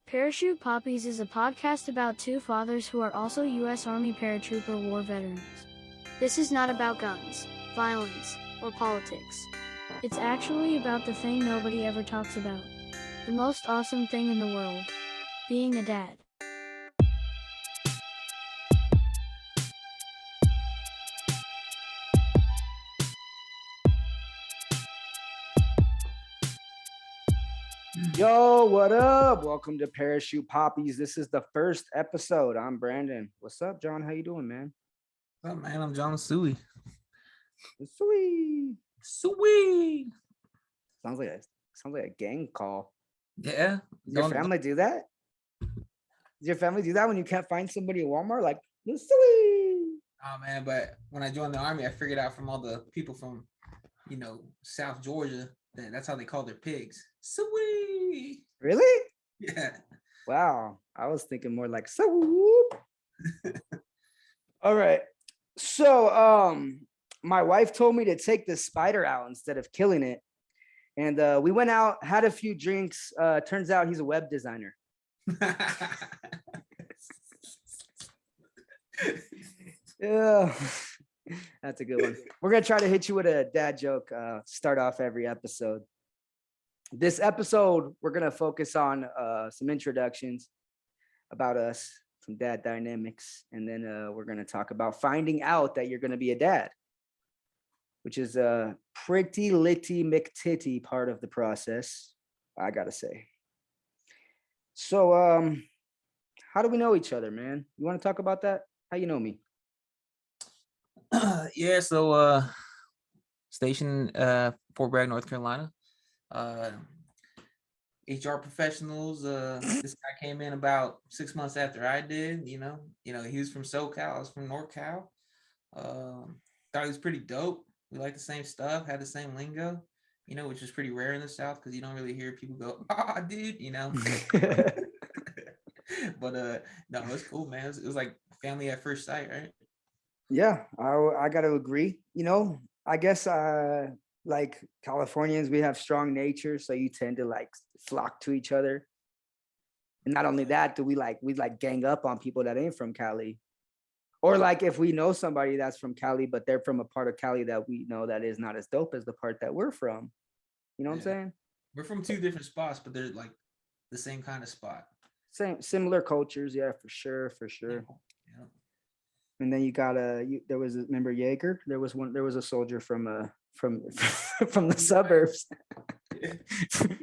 Parachute Poppies is a podcast about two fathers who are also U.S. Army Paratrooper war veterans. This is not about guns, violence, or politics. It's actually about the thing nobody ever talks about. The most awesome thing in the world. Being a dad. Yo, what up? Welcome to Parachute Poppies. This is the first episode. I'm Brandon. What's up, John? How you doing, man? What's up, man? I'm John Suey. Sweet. Sounds like a gang call. Yeah. Does your family do that? Does your family do that when you can't find somebody at Walmart? Like, sweet. Oh man, but when I joined the army, I figured out from all the people from, South Georgia that's how they call their pigs. Sweet. Really? Yeah. Wow. I was thinking more like swoop. All right. So my wife told me to take the spider out instead of killing it. And we went out, had a few drinks. Turns out he's a web designer. Yeah, that's a good one. We're gonna try to hit you with a dad joke. Start off every episode. This episode, we're gonna focus on some introductions about us, some dad dynamics, and then we're gonna talk about finding out that you're gonna be a dad, which is a pretty litty McTitty part of the process, I gotta say. So, how do we know each other, man? You want to talk about that? How you know me? Yeah, so station Fort Bragg, North Carolina. HR professionals. This guy came in about 6 months after I did. He was from SoCal, I was from NorCal. Thought he was pretty dope. We liked the same stuff, had the same lingo, which is pretty rare in the South because you don't really hear people go, dude, But no, it was cool, man. It was like family at first sight, right? Yeah, I got to agree. I guess like Californians, we have strong nature, so you tend to like flock to each other. And not only that, do we gang up on people that ain't from Cali, or like if we know somebody that's from Cali, but they're from a part of Cali that we know that is not as dope as the part that we're from. You know what I'm saying? We're from two different spots, but they're like the same kind of spot. Similar cultures, yeah, for sure. Yeah. And then you got there was remember Jaeger? There was a soldier from the suburbs.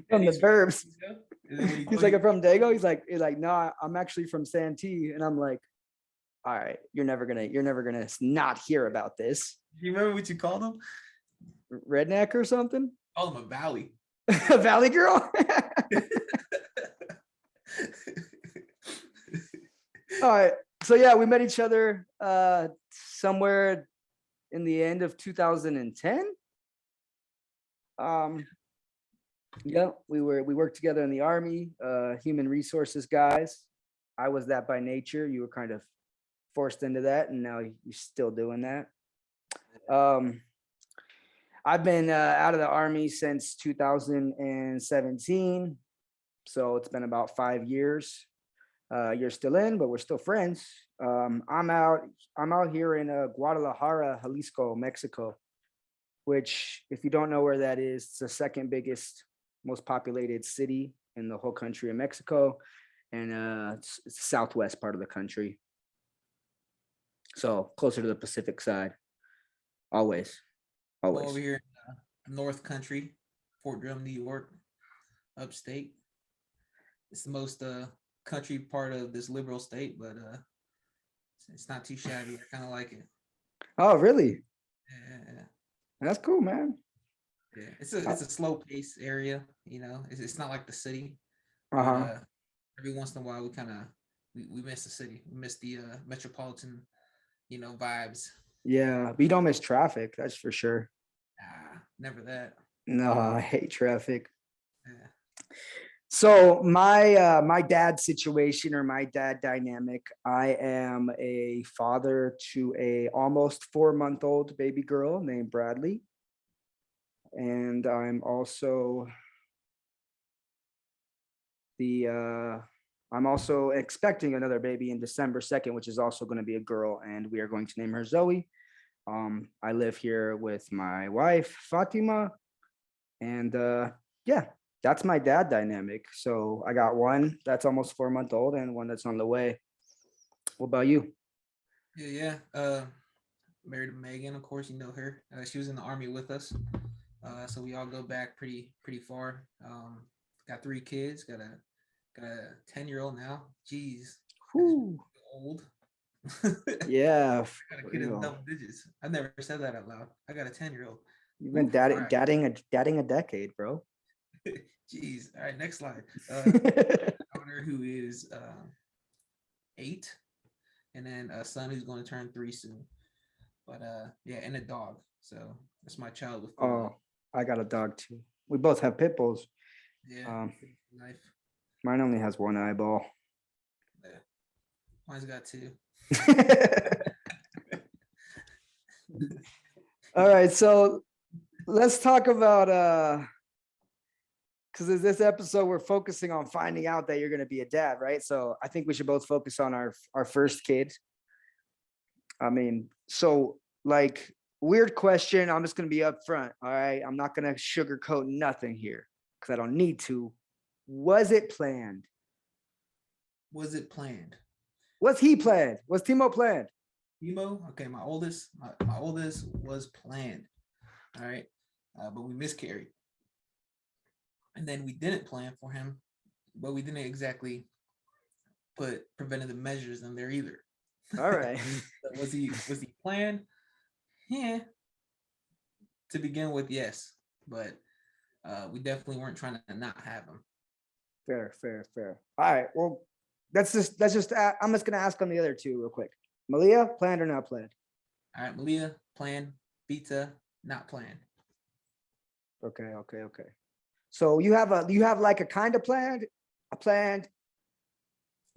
From the burbs. He's like, I'm from Dago. He's like, no, I'm actually from Santee. And I'm like, all right, you're never gonna not hear about this. Do you remember what you called him? Redneck or something? Call him a valley. A valley girl? All right. So yeah, we met each other somewhere in the end of 2010. Yeah, we worked together in the Army, human resources guys. I was that by nature. You were kind of forced into that, and now you're still doing that. I've been out of the Army since 2017, so it's been about 5 years. You're still in, but we're still friends. I'm out here in Guadalajara, Jalisco, Mexico, which, if you don't know where that is, it's the second biggest, most populated city in the whole country of Mexico, and it's the southwest part of the country. So closer to the Pacific side. Always. Over here in North Country, Fort Drum, New York, upstate. It's the most country part of this liberal state, but it's not too shabby. I kind of like it. Oh, really? Yeah. That's cool, man. Yeah, it's a slow pace area. It's not like the city. Uh-huh. Every once in a while, we miss the city. We miss the metropolitan, vibes. Yeah, but you don't miss traffic. That's for sure. Never that. No, I hate traffic. Yeah. So my dad situation, or my dad dynamic, I am a father to a almost 4-month-old baby girl named Bradley. And I'm also the I'm also expecting another baby in December 2nd, which is also going to be a girl, and we are going to name her Zoe. I live here with my wife, Fatima, and yeah, that's my dad dynamic. So I got one that's almost 4 months old and one that's on the way. What about you? Yeah. Married to Megan, of course, you know her. She was in the army with us. So we all go back pretty far. Got 3 kids. Got a 10-year-old now. Jeez, Whew. old. Yeah, Got a for kid in real. double digits. I've never said that out loud. I got a 10-year-old. You've been Right. dadding a decade, bro. Jeez. All right, next slide. Daughter who is 8, and then a son who's going to turn 3 soon. But yeah, and a dog. So that's my child with 4. Oh, I got a dog too. We both have pit bulls. Yeah. Life. Mine only has one eyeball. Yeah. Mine's got 2. All right, so let's talk about because in this episode we're focusing on finding out that you're going to be a dad, right? So I think we should both focus on our first kid. I mean, so like weird question. I'm just going to be upfront. All right, I'm not going to sugarcoat nothing here because I don't need to. Was it planned? Was it planned? Was he planned? Was Timo planned? Timo, okay, my oldest was planned. All right, but we miscarried, and then we didn't plan for him, but we didn't exactly put preventative measures in there either. All right. So was he planned? Yeah. To begin with, yes, but we definitely weren't trying to not have him. Fair. All right. Well, I'm just gonna ask on the other two real quick. Malia, planned or not planned? All right, Malia, planned. Beta, not planned. Okay. So you have like a kind of planned, a planned,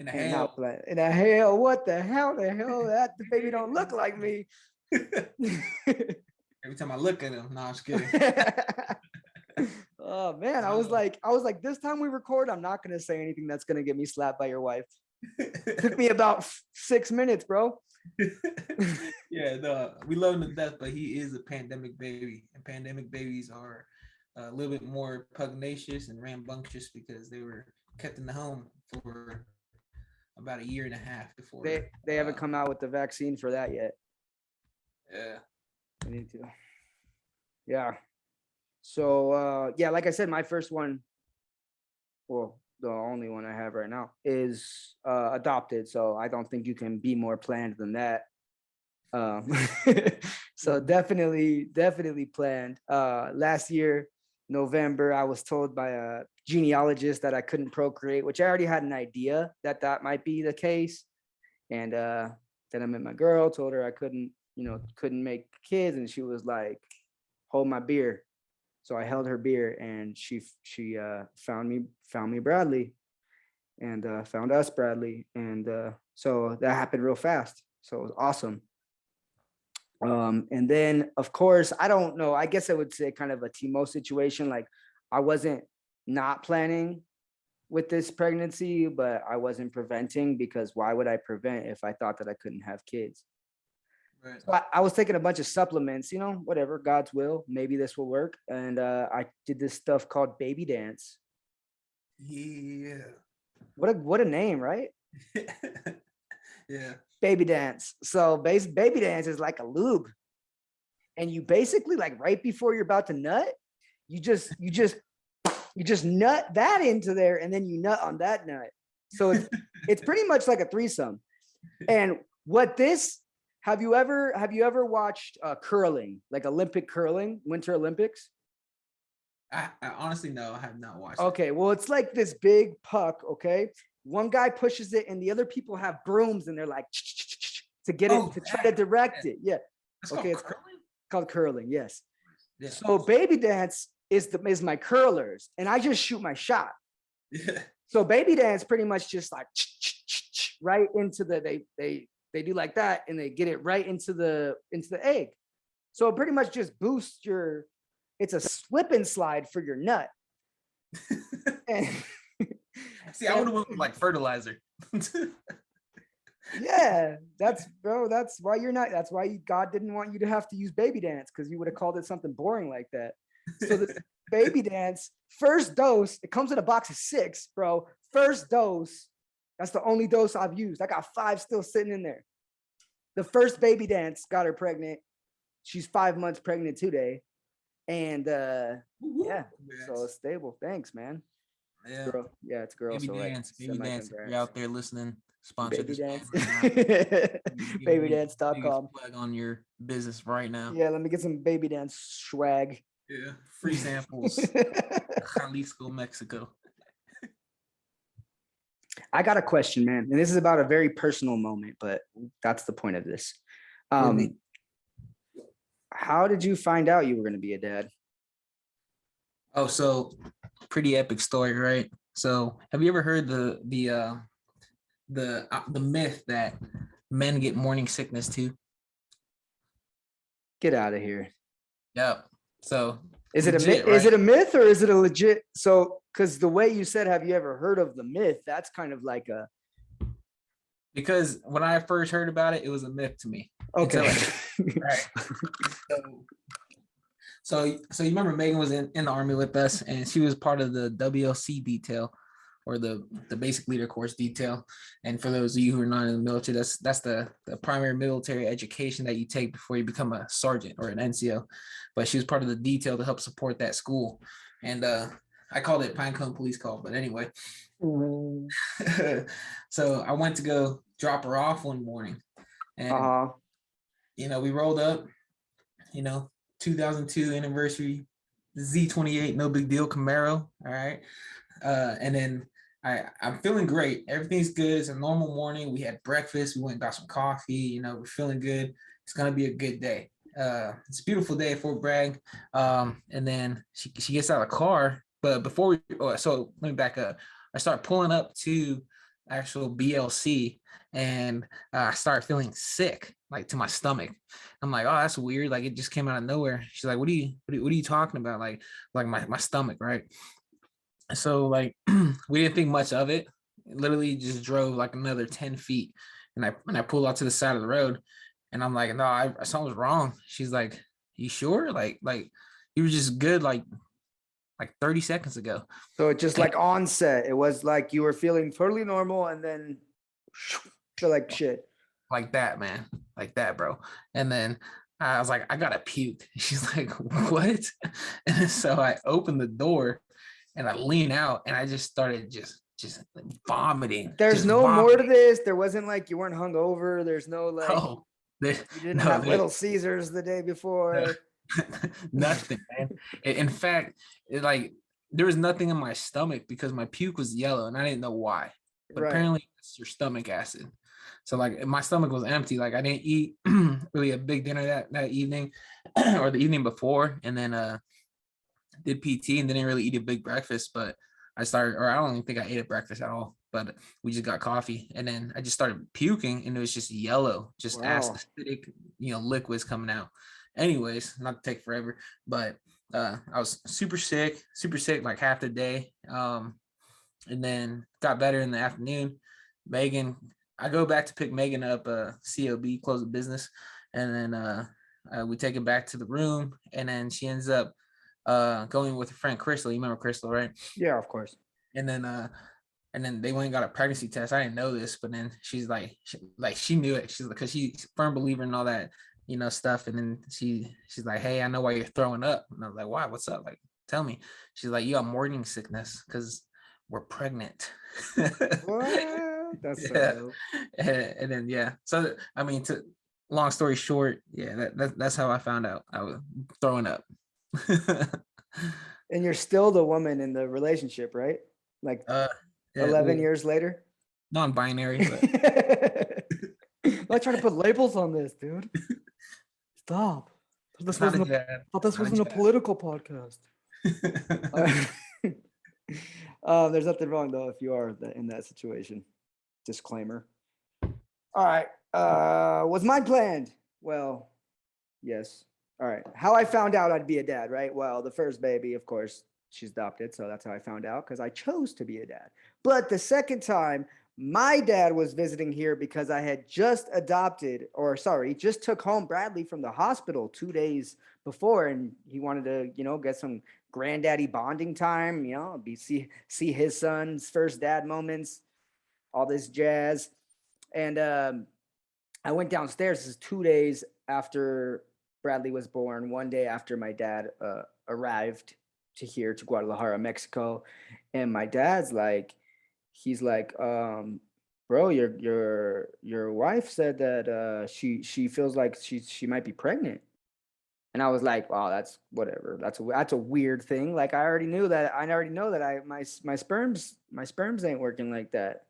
In the and hell. not planned. In the hell, what the hell? That the baby don't look like me. Every time I look at him, no, I'm just kidding. Oh man, I was like, this time we record, I'm not gonna say anything that's gonna get me slapped by your wife. It took me about 6 minutes, bro. Yeah, no, we love him to death, but he is a pandemic baby, and pandemic babies are a little bit more pugnacious and rambunctious because they were kept in the home for about 1.5 years before They haven't come out with the vaccine for that yet. Yeah, I need to. Yeah. So yeah, like I said, my first one, well, the only one I have right now is adopted. So I don't think you can be more planned than that. So definitely planned. Last year, November, I was told by a genealogist that I couldn't procreate, which I already had an idea that might be the case. And then I met my girl, told her I couldn't make kids, and she was like, "Hold my beer." So I held her beer, and she found me Bradley, and found us Bradley, and so that happened real fast. So it was awesome. And then of course, I don't know, I guess I would say kind of a Timo situation. Like I wasn't not planning with this pregnancy, but I wasn't preventing, because why would I prevent if I thought that I couldn't have kids? right. So I was taking a bunch of supplements, whatever, God's will, maybe this will work. And I did this stuff called baby dance. Yeah. What a name, right? Yeah. Baby dance. So baby dance is like a lube. And you basically, like, right before you're about to nut, you just nut that into there, and then you nut on that nut. So it's pretty much like a threesome. And have you ever watched curling, like Olympic curling, Winter Olympics? I honestly, no, I have not watched Okay, well, it's like this big puck, okay? One guy pushes it, and the other people have brooms, and they're like to get it, to try to direct it. Yeah. Okay, it's called curling, yes. Yeah. So baby dance is my curlers, and I just shoot my shot. Yeah. So baby dance pretty much just like right into they do like that, and they get it right into the egg. So it pretty much just boosts it's a slip and slide for your nut. See, I would have went with like fertilizer. Yeah, that's why you're not. That's why God didn't want you to have to use baby dance, because you would have called it something boring like that. So the baby dance first dose, it comes in a box of 6, bro. First dose, that's the only dose I've used. I got 5 still sitting in there. The first baby dance got her pregnant. She's 5 months pregnant today, and yeah, so it's stable. Thanks, man. Yeah, Girl. Yeah, it's girl. baby so dance, like, baby dance. If you're semi-congrats. out there listening, sponsor Baby this man dance. right now. Babydance.com. Plug on your business right now. Yeah, let me get some baby dance swag. Yeah, free samples. Jalisco, Mexico. I got a question, man, and this is about a very personal moment, but that's the point of this. How did you find out you were going to be a dad? Oh, so pretty epic story, right? So, have you ever heard the myth that men get morning sickness too? Get out of here. Yep. So, is legit, it a myth? Right? Is it a myth or is it a legit? So, because the way you said, have you ever heard of the myth? That's kind of like a. Because when I first heard about it, it was a myth to me. Okay. Right. So you remember Megan was in the Army with us, and she was part of the WLC detail, or the basic leader course detail. And for those of you who are not in the military, that's the primary military education that you take before you become a sergeant or an NCO. But she was part of the detail to help support that school. And I called it Pinecone Police Call, but anyway. So I went to go drop her off one morning, and we rolled up, 2002 anniversary Z28, no big deal Camaro. All right. And then I'm feeling great. Everything's good. It's a normal morning. We had breakfast. We went and got some coffee. We're feeling good. It's going to be a good day. It's a beautiful day at Fort Bragg. And then she gets out of the car. But before so let me back up. I start pulling up to actual BLC, and I start feeling sick, like to my stomach. I'm like, oh, that's weird. Like it just came out of nowhere. She's like, what are you talking about? Like my stomach, right? So like we didn't think much of it. Literally just drove like another 10 feet, and I pulled out to the side of the road, and I'm like, no, something's wrong. She's like, you sure? Like you were just good like 30 seconds ago. So it just like onset, it was like you were feeling totally normal, and then feel like shit. Like that, man. Like that, bro. And then I was like, I gotta puke. She's like, what? And so I opened the door and I lean out, and I just started just vomiting. There's no more to this. There wasn't like you weren't hungover. There's no like you didn't have Little Caesars the day before. Nothing, man. In fact, there was nothing in my stomach because my puke was yellow and I didn't know why. But apparently it's your stomach acid. So like my stomach was empty. Like I didn't eat really a big dinner that evening or the evening before, and then did PT and didn't really eat a big breakfast. But I don't even think I ate a breakfast at all. But we just got coffee, and then I just started puking, and it was just yellow, just acidic, liquids coming out. Anyways, not to take forever, but I was super sick, like half the day. And then got better in the afternoon. Megan, I go back to pick Megan up, COB, close of business. And then we take it back to the room, and then she ends up going with her friend Crystal. You remember Crystal, right? Yeah, of course. And then they went and got a pregnancy test. I didn't know this, but then she's like she knew it. She's because she's a firm believer in all that, stuff. And then she's like, hey, I know why you're throwing up. And I was like, why? What's up? Like, tell me. She's like, you got morning sickness because we're pregnant. What? That's yeah. so dope. And then so I mean, long story short, that's how I found out I was throwing up. And you're still the woman in the relationship, right? Like 11 years later? Non-binary. But... I'm not trying to put labels on this, dude. Stop. This wasn't a political podcast. There's nothing wrong though if you are in that situation. Disclaimer. All right. Was mine planned? Well, yes. All right. How I found out I'd be a dad, right? Well, the first baby, of course, she's adopted. So that's how I found out, because I chose to be a dad. But the second time, my dad was visiting here because I had just just took home Bradley from the hospital 2 days before, and he wanted to, get some granddaddy bonding time, see his son's first dad moments, all this jazz. And I went downstairs. This is 2 days after Bradley was born, one day after my dad arrived to Guadalajara, Mexico. And my dad's like, he's like, bro, your wife said that she feels like she might be pregnant. And I was like, wow, that's whatever. That's a weird thing. Like, I already know that my sperms ain't working like that.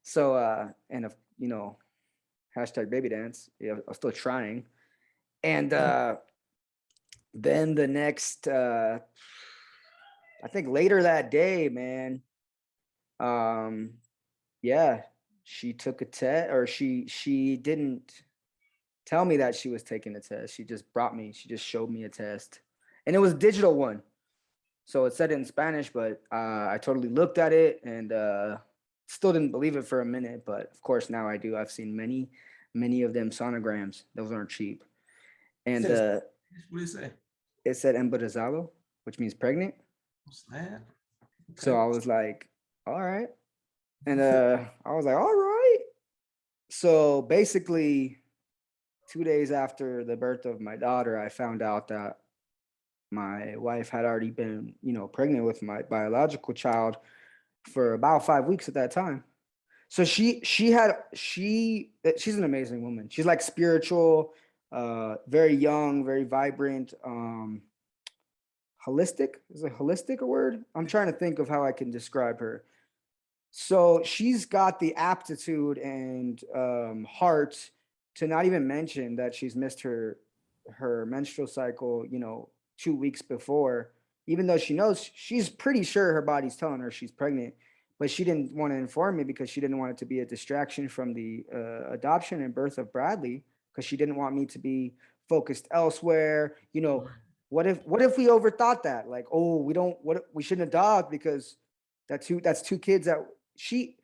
So and if hashtag baby dance. Yeah, I'm still trying. And then the next I think later that day, man, yeah, she took a test, or she didn't tell me that she was taking a test. She just showed me a test. And it was a digital one. So it said it in Spanish, but I totally looked at it and still didn't believe it for a minute. But of course now I do. I've seen many of them sonograms. Those aren't cheap. And what did it say? It said embarazado, which means pregnant. Snap. Okay. So I was like, all right. And I was like, all right. So basically 2 days after the birth of my daughter, I found out that my wife had already been, pregnant with my biological child for about 5 weeks at that time. So she's an amazing woman. She's like spiritual, very young, very vibrant, holistic. Is it holistic a word? I'm trying to think of how I can describe her. So she's got the aptitude and heart to not even mention that she's missed her menstrual cycle, 2 weeks before, even though she knows, she's pretty sure her body's telling her she's pregnant, but she didn't want to inform me because she didn't want it to be a distraction from the adoption and birth of Bradley, because she didn't want me to be focused elsewhere. What if we overthought that? Like, oh, we shouldn't adopt because that's two kids that she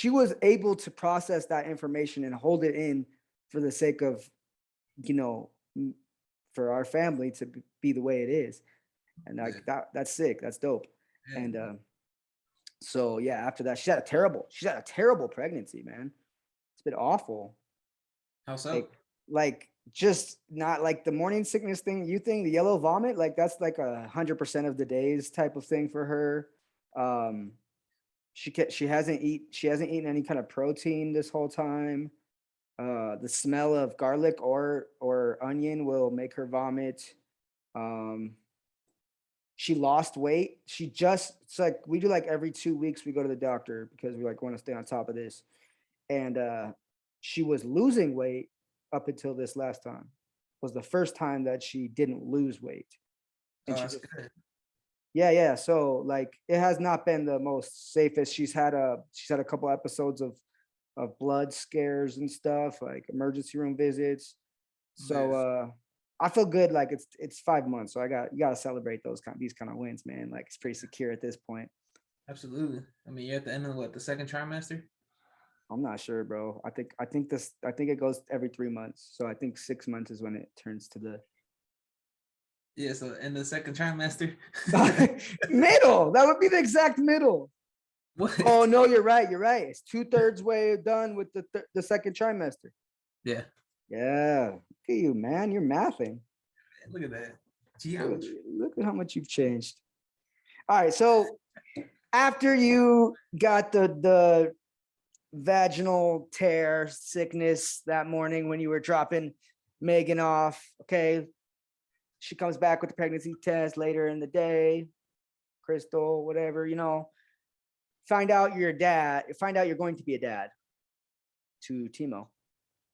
was able to process that information and hold it in for the sake of, for our family to be the way it is. And like that's sick. That's dope. Yeah. And so yeah, after that, she's had a terrible pregnancy, man. It's been awful. How so? Like just not like the morning sickness thing, the yellow vomit, like that's like 100% of the days type of thing for her. She hasn't eaten any kind of protein this whole time. The smell of garlic or onion will make her vomit. She lost weight. It's like we do, like every 2 weeks we go to the doctor because we like want to stay on top of this. And she was losing weight up until this last time. Was the first time that she didn't lose weight. And that's good. Yeah. So like it has not been the most safest. She's had a couple episodes of blood scares and stuff, like emergency room visits. So I feel good. Like it's 5 months. So you gotta celebrate these kind of wins, man. Like it's pretty secure at this point. Absolutely. I mean, you're at the end of the second trimester? I'm not sure, bro. I think it goes every 3 months. So I think 6 months is when it turns to the. Yeah, so in the second trimester. Middle. That would be the exact middle. What? Oh no, you're right. It's 2/3 way done with the second trimester. Yeah. Yeah. Look at you, man. You're mathing. Look at that. Geometry. Look at how much you've changed. All right. So after you got the vaginal tear sickness that morning when you were dropping Megan off, okay, she comes back with the pregnancy test later in the day, Crystal, whatever, find out you're going to be a dad to Timo.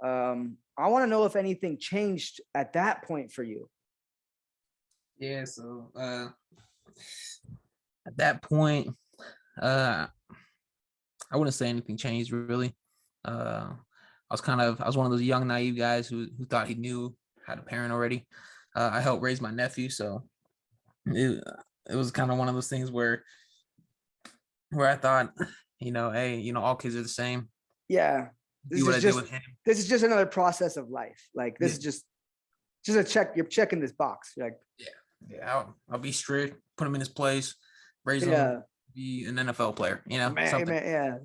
I want to know if anything changed at that point for you. Yeah, so at that point, I wouldn't say anything changed really. I was one of those young naive guys who thought he knew how to parent already. I helped raise my nephew, so it was kind of one of those things where I thought, hey, all kids are the same. Yeah. Do what I did with him. This is just another process of life. Like this is just a check. You're checking this box. You're like, yeah. I'll be strict, put him in his place, raise him, be an NFL player. Something. Yeah.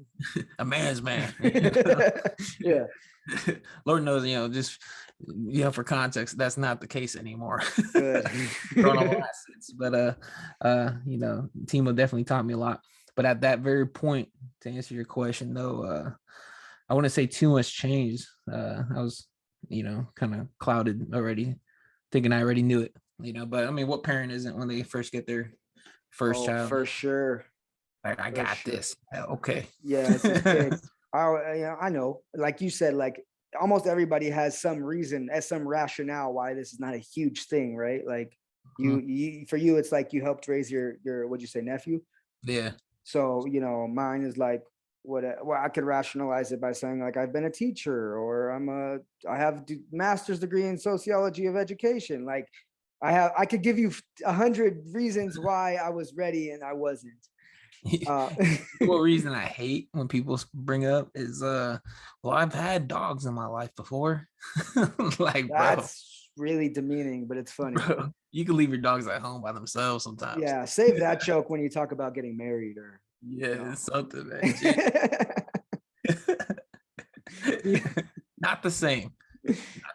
A man's man. Yeah. Lord knows, just for context, that's not the case anymore. Good. But Timo definitely taught me a lot. But at that very point, to answer your question though, I wouldn't say too much changed. I was, kind of clouded already, thinking I already knew it. But I mean, what parent isn't when they first get their first child? For sure. Like, I got this. Okay. Yeah, it's a kid. I know. Like you said, like almost everybody has some reason, some rationale why this is not a huge thing, right? Like you for you, it's like you helped raise your what'd you say, nephew? Yeah. So, mine is like I could rationalize it by saying like I've been a teacher, or I have a master's degree in sociology of education. Like I could give you 100 reasons why I was ready and I wasn't. What reason I hate when people bring up is I've had dogs in my life before. Like, that's really demeaning, but it's funny. Bro, you can leave your dogs at home by themselves sometimes. Yeah, save that joke when you talk about getting married or it's something, man. Not the same.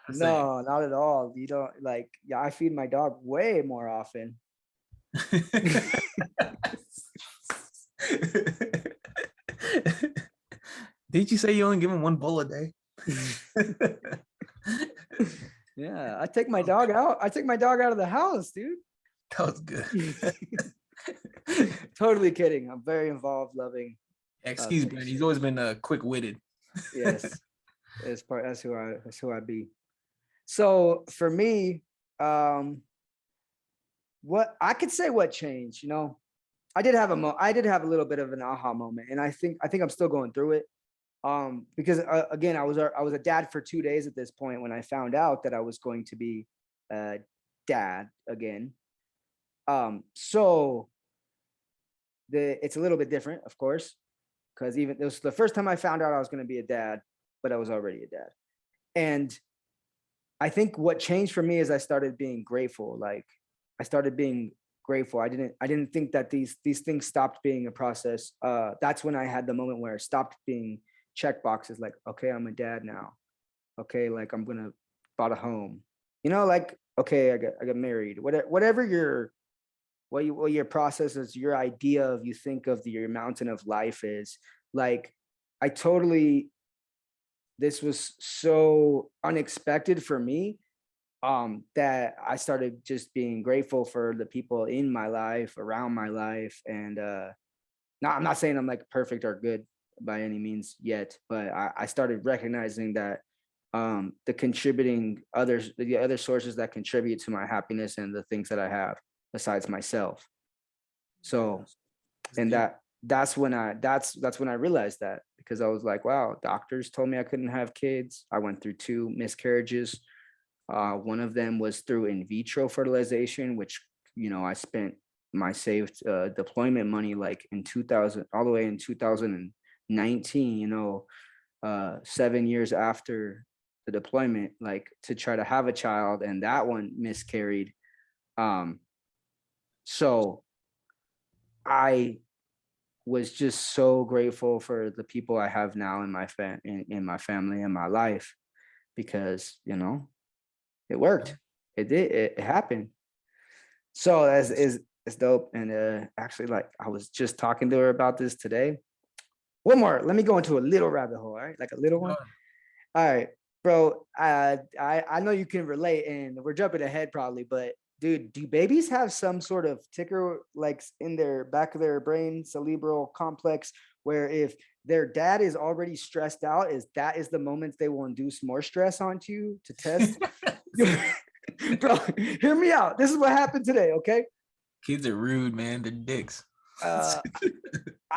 No, not at all. You don't like, I feed my dog way more often. Did you say you only give him one bowl a day? Yeah, I take my dog out. I take my dog out of the house, dude. That was good. Totally kidding. I'm very involved, loving. Excuse me. He's always been quick-witted. Yes, that's who I be. So for me, what I could say what changed, I did have a little bit of an aha moment, and I think I'm still going through it. Because again, I was a dad for 2 days at this point when I found out that I was going to be a dad again. So it's a little bit different, of course, because even it was the first time I found out I was going to be a dad, but I was already a dad. And I think what changed for me is I started being grateful. Like I started being grateful. I didn't think that these things stopped being a process. That's when I had the moment where it stopped being check boxes. Like, okay, I'm a dad now. Okay, like I'm gonna bought a home. Like, okay, I got married. Whatever your process is, your idea of you think of your mountain of life is. Like, this was so unexpected for me, that I started just being grateful for the people in my life, around my life. And now I'm not saying I'm like perfect or good by any means yet, but I started recognizing that the other sources that contribute to my happiness and the things that I have besides myself. So, and that's when I realized that, because I was like, wow, doctors told me I couldn't have kids. I went through 2 miscarriages. One of them was through in vitro fertilization, which, I spent my saved deployment money like in 2000, all the way in 2019, 7 years after the deployment, like to try to have a child, and that one miscarried. So I was just so grateful for the people I have now in my family and my life, because, it worked. It did. It happened. So it's dope. And actually, like I was just talking to her about this today. One more. Let me go into a little rabbit hole. All right, like a little one. All right, bro. I know you can relate, and we're jumping ahead probably, but dude, do babies have some sort of ticker like in their back of their brain, cerebral complex, where if their dad is already stressed out, that is the moment they will induce more stress onto you to test? Bro, hear me out. This is what happened today, okay? Kids are rude, man. They're dicks. I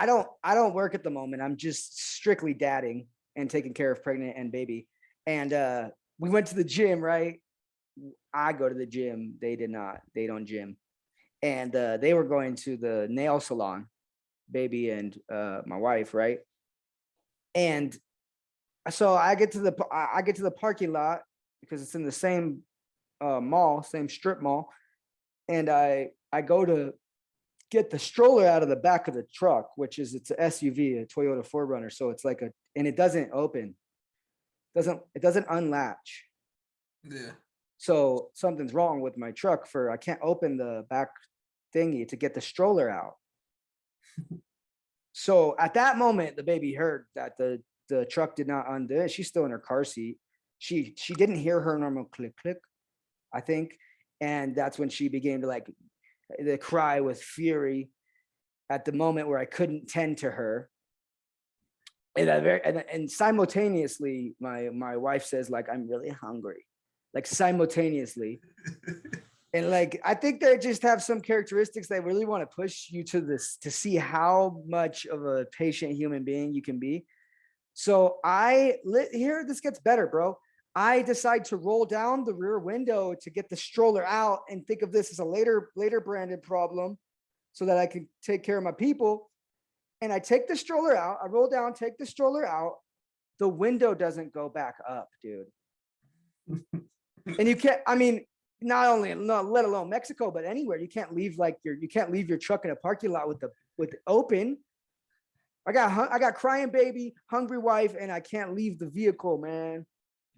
don't work at the moment. I'm just strictly dadding and taking care of pregnant and baby. And we went to the gym, right? I go to the gym. They did not. They don't gym. and they were going to the nail salon, baby and my wife, right? And so I get to the parking lot because it's in the same mall, same strip mall, and I go to get the stroller out of the back of the truck, which is it's an SUV, a Toyota 4Runner, so it's like and it doesn't open, it doesn't unlatch. Yeah. So something's wrong with my truck I can't open the back thingy to get the stroller out. So at that moment, the baby heard that the truck did not undo it. She's still in her car seat. She didn't hear her normal click, click, I think. And that's when she began to cry with fury at the moment where I couldn't tend to her. And simultaneously, my wife says, like, I'm really hungry, like simultaneously. And like, I think they just have some characteristics that really want to push you to see how much of a patient human being you can be. So this gets better, bro. I decide to roll down the rear window to get the stroller out and think of this as a later branded problem so that I can take care of my people. And I take the stroller out. I roll down, take the stroller out. The window doesn't go back up, dude. And you can't, I mean, not let alone Mexico, but anywhere. You can't leave your truck in a parking lot with open. I got crying baby, hungry wife, and I can't leave the vehicle, man.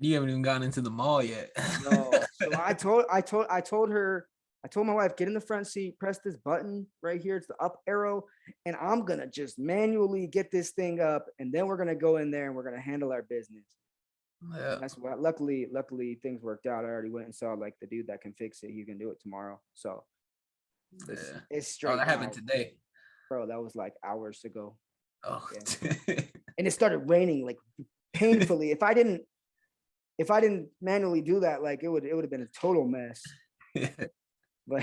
You haven't even gotten into the mall yet. No. So I told my wife, get in the front seat, press this button right here. It's the up arrow. And I'm going to just manually get this thing up. And then we're going to go in there and we're going to handle our business. Yeah. That's why luckily things worked out. I already went and saw like the dude that can fix it. You can do it tomorrow. So it's straight. That happened today. Bro, that was like hours ago. Oh. Yeah. And it started raining like painfully. If I didn't manually do that, like it would have been a total mess. But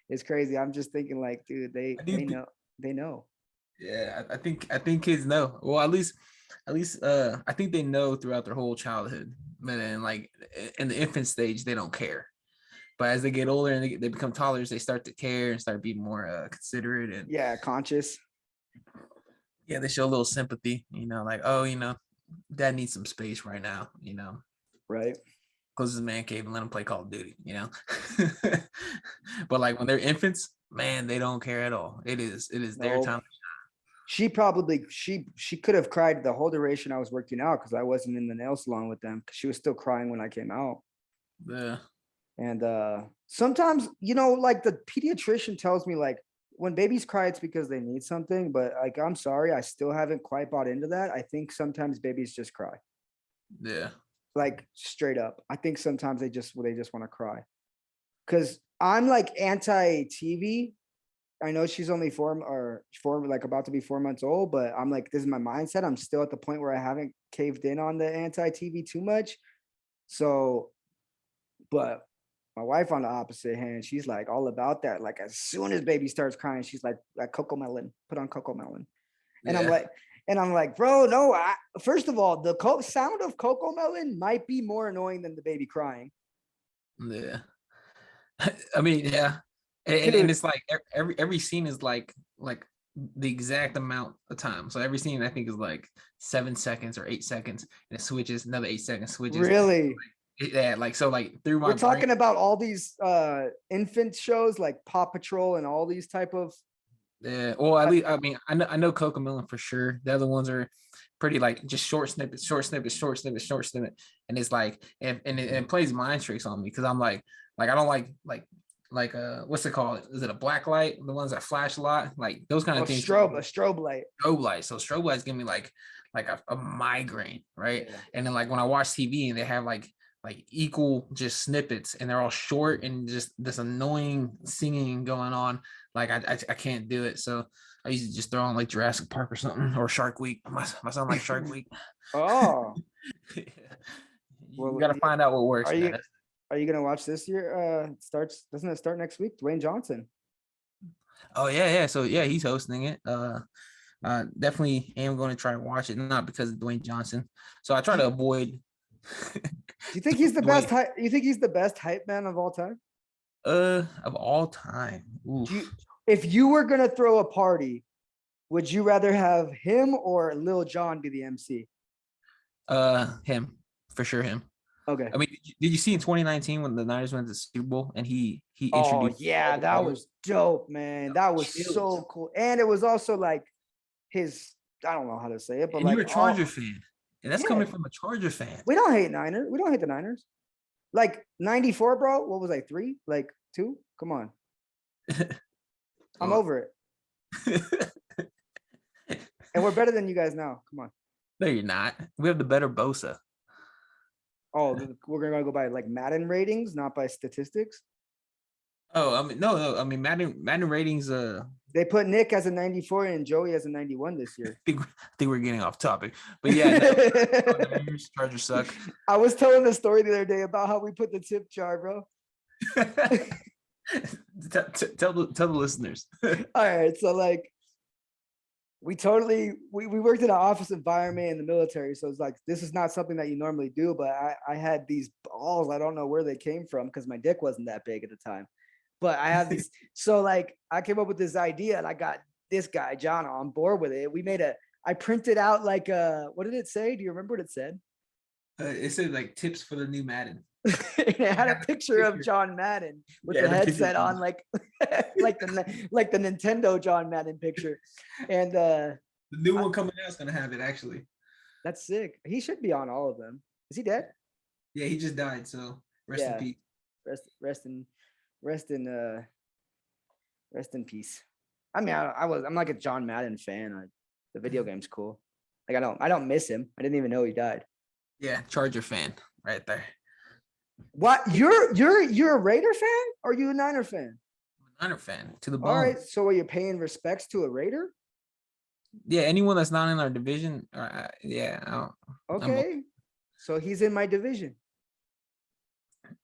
it's crazy. I'm just thinking like, dude, they know. Yeah, I think kids know. Well, at least I think they know throughout their whole childhood. But then like in the infant stage, they don't care. But as they get older and they become toddlers, they start to care and start being more considerate and conscious. Yeah, they show a little sympathy, like, oh, dad needs some space right now, Right. Close his man cave and let him play Call of Duty, But like when they're infants, man, they don't care at all. It is their time. She could have cried the whole duration I was working out because I wasn't in the nail salon with them because she was still crying when I came out. Yeah. And sometimes, like the pediatrician tells me like when babies cry, it's because they need something. But like, I'm sorry, I still haven't quite bought into that. I think sometimes babies just cry. Yeah. Like straight up. I think sometimes they just want to cry. Because I'm like anti-TV. I know she's only about to be 4 months old, but I'm like, this is my mindset. I'm still at the point where I haven't caved in on the anti-TV too much. So, but my wife on the opposite hand, she's like all about that. Like as soon as baby starts crying, she's like Coco Melon, put on Coco Melon. And I'm like, bro, no, first of all, the sound of Coco Melon might be more annoying than the baby crying. Yeah. I mean, yeah. And it's like every scene is like the exact amount of time. So every scene I think is like 7 seconds or 8 seconds, and it switches another 8 seconds switches. Really? Yeah, like so like through my. We're talking about all these infant shows like Paw Patrol and all these type of. Yeah. Well, at least I mean I know Coco Melon for sure. The other ones are pretty like just short snippets, and it's like and it plays mind tricks on me because I'm like I don't like what's it called? Is it a black light? The ones that flash a lot, like those kind of things. Strobe light. So strobe lights give me like a migraine, right? Yeah. And then like when I watch TV and they have like equal just snippets and they're all short and just this annoying singing going on, like I can't do it. So I usually just throw on like Jurassic Park or something or Shark Week. My son likes Shark Week. Oh. Yeah. You gotta find out what works. Are you gonna watch this year? Doesn't it start next week? Dwayne Johnson. Oh yeah. So yeah, he's hosting it. Definitely am going to try and watch it, not because of Dwayne Johnson. So I try to avoid. Do you think he's the best? You think he's the best hype man of all time? Of all time. If you were gonna throw a party, would you rather have him or Lil Jon be the MC? Him for sure. Him. Okay. I mean, did you see in 2019 when the Niners went to the Super Bowl and he Oh introduced? yeah, that was dope, man. That was so cool, and it was also like his. I don't know how to say it, but And like you're a Charger fan, and that's coming from a Charger fan. We don't hate Niners. We don't hate the Niners. Like 94, bro. What was I 3? Like 2? Come on. I'm over it. And we're better than you guys now. Come on. No, you're not. We have the better Bosa. Oh, we're gonna go by like Madden ratings, not by statistics. Oh, I mean, no. I mean, Madden ratings. They put Nick as a 94 and Joey as a 91 this year. I think we're getting off topic, but yeah, no, Chargers suck. I was telling the story the other day about how we put the tip jar, bro. tell the listeners. All right, so like we worked in an office environment in the military, so it's like this is not something that you normally do, but I had these balls. I don't know where they came from because my dick wasn't that big at the time. But I have these, so like I came up with this idea and I got this guy, John, on board with it. I printed out like what did it say? Do you remember what it said? It said like tips for the new Madden. It had a picture of John Madden with the headset on, like like the Nintendo John Madden picture. And the new one coming out is gonna have it actually. That's sick. He should be on all of them. Is he dead? Yeah, he just died, so rest in peace. Rest in peace. I mean, I'm like a John Madden fan. The video game's cool. Like I don't miss him. I didn't even know he died. Yeah, Charger fan right there. What? You're a Raider fan or are you a Niner fan? I'm a Niner fan to the bone. All right, so are you paying respects to a Raider? Yeah, anyone that's not in our division. Yeah. Okay, so he's in my division.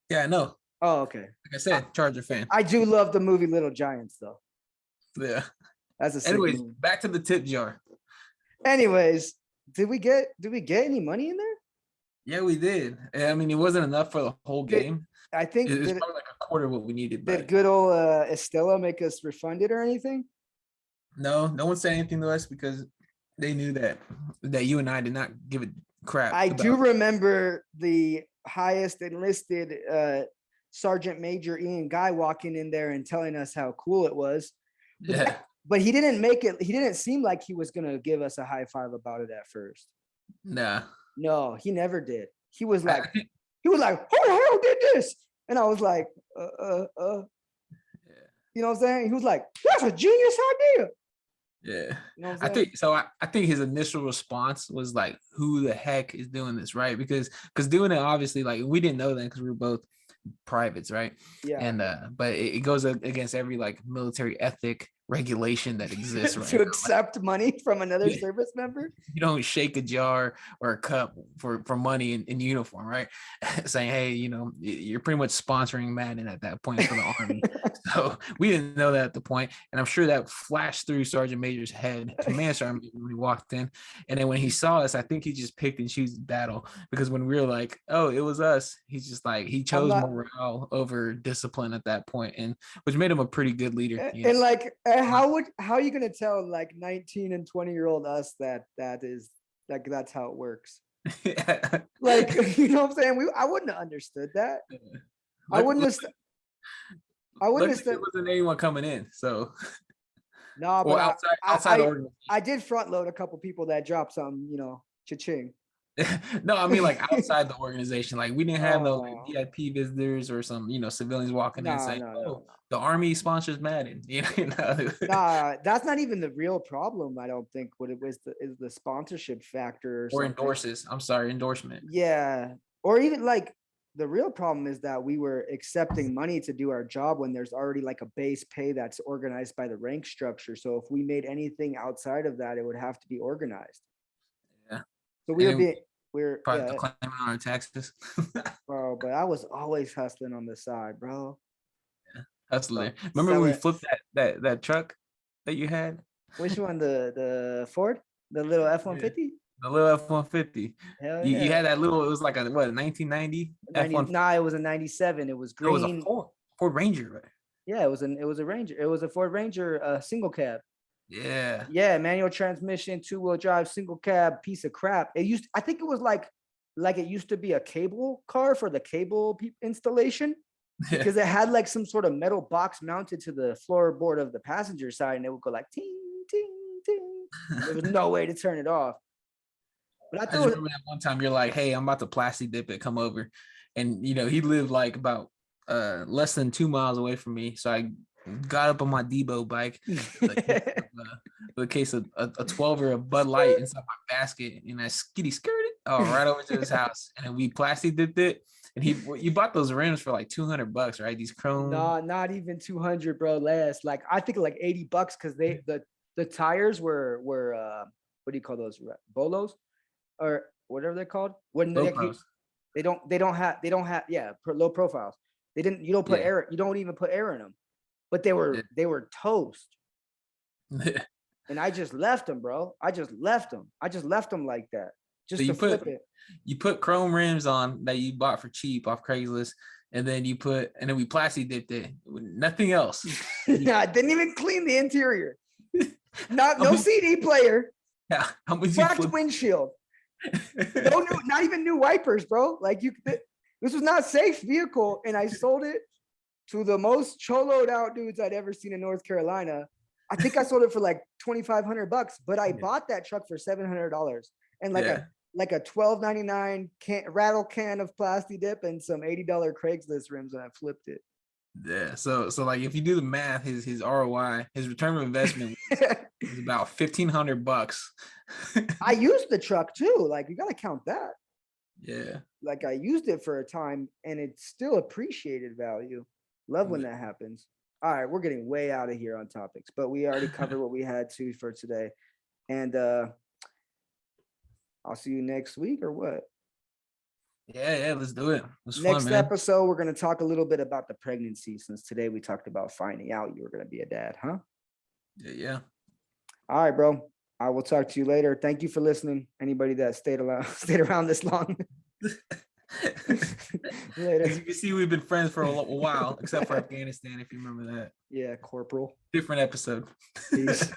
Yeah, I know. Oh, okay. Like I said, Charger fan. I do love the movie Little Giants, though. Yeah. That's a sick Anyways, movie. back to the tip jar. Anyways, did we get any money in there? Yeah, we did. I mean, it wasn't enough for the whole game. I think it was probably like a quarter of what we needed. Did good old Estella make us refund it or anything? No one said anything to us because they knew that you and I did not give a crap. I do remember the highest enlisted Sergeant Major Ian Guy walking in there and telling us how cool it was. Yeah. But he didn't make it. He didn't seem like he was gonna give us a high five about it at first. Nah. No, he never did. He was like, who the hell did this? And I was like, Yeah. You know what I'm saying? He was like, that's a genius idea. Yeah. You know what I'm I saying? think so. I think his initial response was like, who the heck is doing this, right? Because doing it, obviously, like we didn't know that because we were both privates, right? Yeah. And but it goes against every like military ethic regulation that exists right to now. accept money from another service member. You don't shake a jar or a cup for money in uniform, right? Saying, hey, you're pretty much sponsoring Madden at that point for the Army. So we didn't know that at the point, and I'm sure that flashed through Sergeant Major's head, Command Sergeant Major, when he walked in. And then when he saw us, I think he just picked and chose battle, because when we were like, oh, it was us, he's just like, he chose morale over discipline at that point, and which made him a pretty good leader. And like, how are you gonna tell like 19 and 20-year-old us that is like that's how it works? Yeah. Like, you know what I'm saying? I wouldn't have understood that. I wouldn't have. There wasn't anyone coming in, so. No, but outside the organization. I did front load a couple people that dropped some, cha-ching. No, I mean like outside the organization. Like we didn't have no like VIP visitors or some, civilians walking in saying, the Army sponsors Madden. Nah, that's not even the real problem. I don't think what it was is the sponsorship factor or endorses. I'm sorry, endorsement. Yeah. Or even like the real problem is that we were accepting money to do our job when there's already like a base pay that's organized by the rank structure. So if we made anything outside of that, it would have to be organized. Yeah. So we're probably claiming on our taxes. Bro, but I was always hustling on the side, bro. Yeah, hustling. Remember when we flipped that truck that you had? Which one? The Ford? The little F-150? Yeah. The little F-150. You had that little, it was like a 1990 F-150? Nah, it was a 97. It was green. It was a Ford Ranger, right? Yeah, it was a Ranger. It was a Ford Ranger single cab. Yeah. Yeah, manual transmission, 2-wheel drive, single cab, piece of crap. I think it was like it used to be a cable car for the cable installation, because it had like some sort of metal box mounted to the floorboard of the passenger side, and it would go like ting, ting, ting. There was no way to turn it off. But I just remember that one time you're like, hey, I'm about to plastic dip it, come over. And he lived like about less than 2 miles away from me. So I got up on my Debo bike with a case of a 12 or a Bud Light inside my basket, and I skirted right over to his house, and then we plastic dipped it. And you bought those rims for like $200, right? These chrome. No, not even 200, bro. Less. Like I think like $80 because the tires were what do you call those? Bolos or whatever they're called. When they don't have low profiles. You don't put air. You don't even put air in them. But they were toast. And I just left them, bro. I just left them like that. Just to flip it. You put chrome rims on that you bought for cheap off Craigslist, and then we plastic dipped it with nothing else. I didn't even clean the interior. No CD player. Yeah, how much cracked windshield. Not even new wipers, bro. Like this was not a safe vehicle, and I sold it to the most choloed out dudes I'd ever seen in North Carolina. I think I sold it for like $2,500, but I bought that truck for $700 and like a $12.99 rattle can of plastic dip and some $80 Craigslist rims, and I flipped it. Yeah, so like if you do the math, his ROI, his return of investment is about $1,500. I used the truck too. Like you gotta count that. Yeah. Like I used it for a time, and it's still appreciated value. Love when that happens. All right, we're getting way out of here on topics, but we already covered what we had to for today. And I'll see you next week, or what? Yeah, let's do it. Next episode, we're going to talk a little bit about the pregnancy, since today we talked about finding out you were going to be a dad, huh? Yeah. All right, bro. I will talk to you later. Thank you for listening. Anybody that stayed around this long. Later. As you can see, we've been friends for a while, except for Afghanistan, if you remember that. Yeah, Corporal. Different episode. Peace.